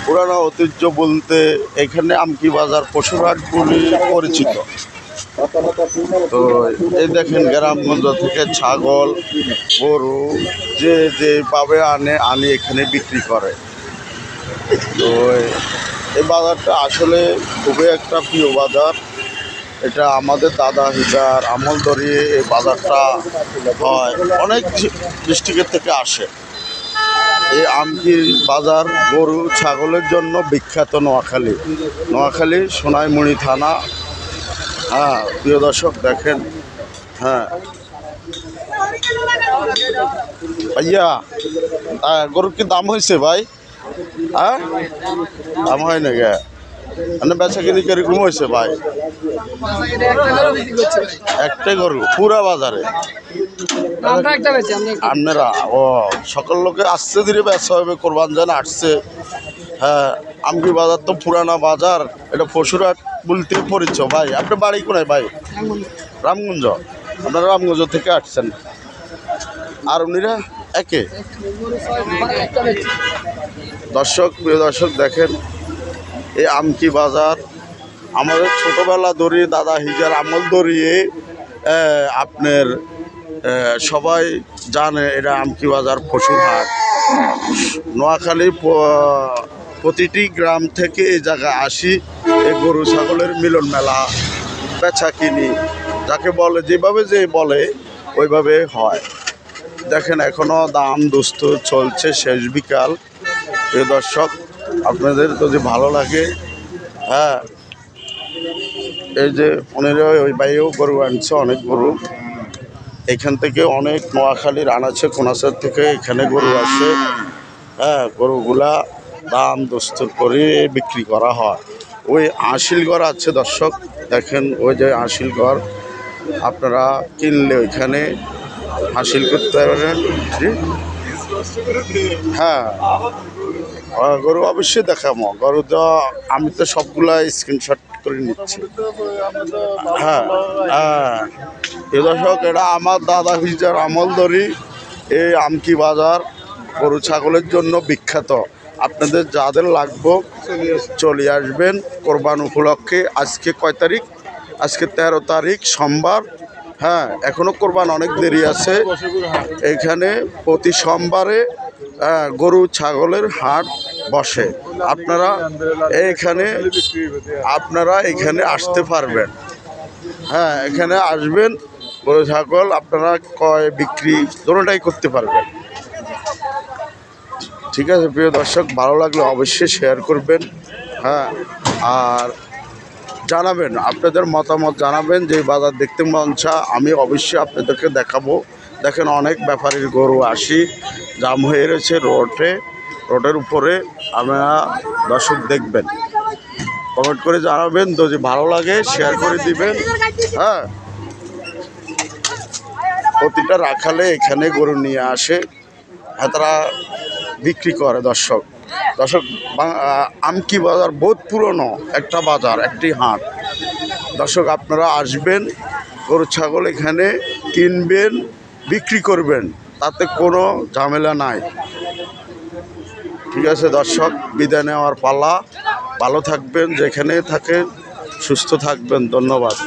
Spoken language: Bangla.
পুরানো ঐতিহ্য বলতে এখানে আমকি বাজার পশুরহাট বলে পরিচিত। তো এই দেখেন গ্রামগঞ্জ থেকে ছাগল গরু যেভাবে আনে এখানে বিক্রি করে। তো এই বাজারটা আসলে খুবই একটা প্রিয় বাজার। এটা আমাদের দাদা হিজার আমল ধরিয়ে এই বাজারটা হয়, অনেক ডিস্ট্রিক্টের থেকে আসে। এই আমকি বাজার গরু ছাগলের জন্য বিখ্যাত। নোয়াখালী সোনাইমুড়ি থানা। হ্যাঁ প্রিয় দর্শক দেখেন। হ্যাঁ ভাইয়া, গরুর কি দাম হয়েছে ভাই? হ্যাঁ দাম হয় না গে, মানে বেচা কিনি কিরকম হয়েছে ভাই? একটাই গরু পুরা বাজারে আপনারা? ও সকল লোকে আসছে ধীরে বেচা হবে, কোরবান যেন আসছে। হ্যাঁ আমকি বাজার তো পুরানা বাজার, এটা পশুরহাট বলতে পরিচয়। ভাই আপনার বাড়ি কোথায় ভাই? রামগঞ্জ। আপনারা রামগঞ্জ থেকে আসছেন, আর উনিরা একে? প্রিয় দর্শক দেখেন এই আমকি বাজার আমাদের ছোটোবেলা ধরিয়ে দাদা হিজার আমল ধরিয়ে আপনার সবাই জানে এটা আমকি বাজার পশুরহাট। নোয়াখালীর প্রতিটি গ্রাম থেকে এই জায়গায় আসি, এই গরু ছাগলের মিলন মেলা বেচা কিনি যাকে বলে, যেভাবে যে বলে ওইভাবে হয়। দেখেন এখনও দাম দুস্তর চলছে, শেষ বিকাল। প্রিয় দর্শক আপনাদের যদি ভালো লাগে, হ্যাঁ এই যে ওনারা ওই বাইরেও গরু আনছে, অনেক গরু এখান থেকে, অনেক নোয়াখালীর আনাচে কোনাচের থেকে এখানে গরু আসে। হ্যাঁ গরুগুলা দাম দস্তুর করে বিক্রি করা হয়। ওই আশিলগড় আছে দর্শক দেখেন, ওই যে আশিলগড় আপনারা কিনলে ওইখানে হাসিল করতে পারেন। হ্যাঁ গরু অবশ্যই দেখাবো, গরু তো আমি তো সবগুলা স্ক্রিনশট করে নিচ্ছি। হ্যাঁ হ্যাঁ এ দর্শক এটা আমার দাদা হিজার আমল ধরি এই আমকি বাজার গরু ছাগলের জন্য বিখ্যাত। আপনাদের যাদের লাগবে চলে আসবেন কোরবান উপলক্ষে। আজকে কয় তারিখ? আজকে 13 তারিখ সোমবার। হ্যাঁ এখনও কোরবান অনেক দেরি আছে। এখানে প্রতি সোমবারে গরু ছাগলের হাট বসে। আপনারা এখানে আসতে পারবেন। হ্যাঁ এখানে আসবেন, গরু ছাগল আপনারা ক্রয় বিক্রি দুটোটাই করতে পারবেন। ঠিক আছে প্রিয় দর্শক, ভালো লাগলে অবশ্যই শেয়ার করবেন। হ্যাঁ আর জানাবেন, আপনাদের মতামত জানাবেন যে বাজার দেখতে মন চা, আমি অবশ্যই আপনাদেরকে দেখাবো। দেখেন অনেক ব্যাপারীর গরু আসি জাম হয়ে রয়েছে রোডের উপরে। আপনারা দর্শক দেখবেন, কমেন্ট করে জানাবেন, যদি ভালো লাগে শেয়ার করে দিবেন। হ্যাঁ প্রতিটা রাখালে এখানে গরু নিয়ে আসে, তারা বিক্রি করে। দর্শক আমকি বাজার বহুত পুরনো একটা বাজার, একটি হাট। দর্শক আপনারা আসবেন, গরু ছাগল এখানে কিনবেন, বিক্রি করবেন, তাতে কোনো ঝামেলা নাই। ঠিক আছে দর্শক, বিদায় নেওয়ার পালা। ভালো থাকবেন, যেখানে থাকেন সুস্থ থাকবেন। ধন্যবাদ।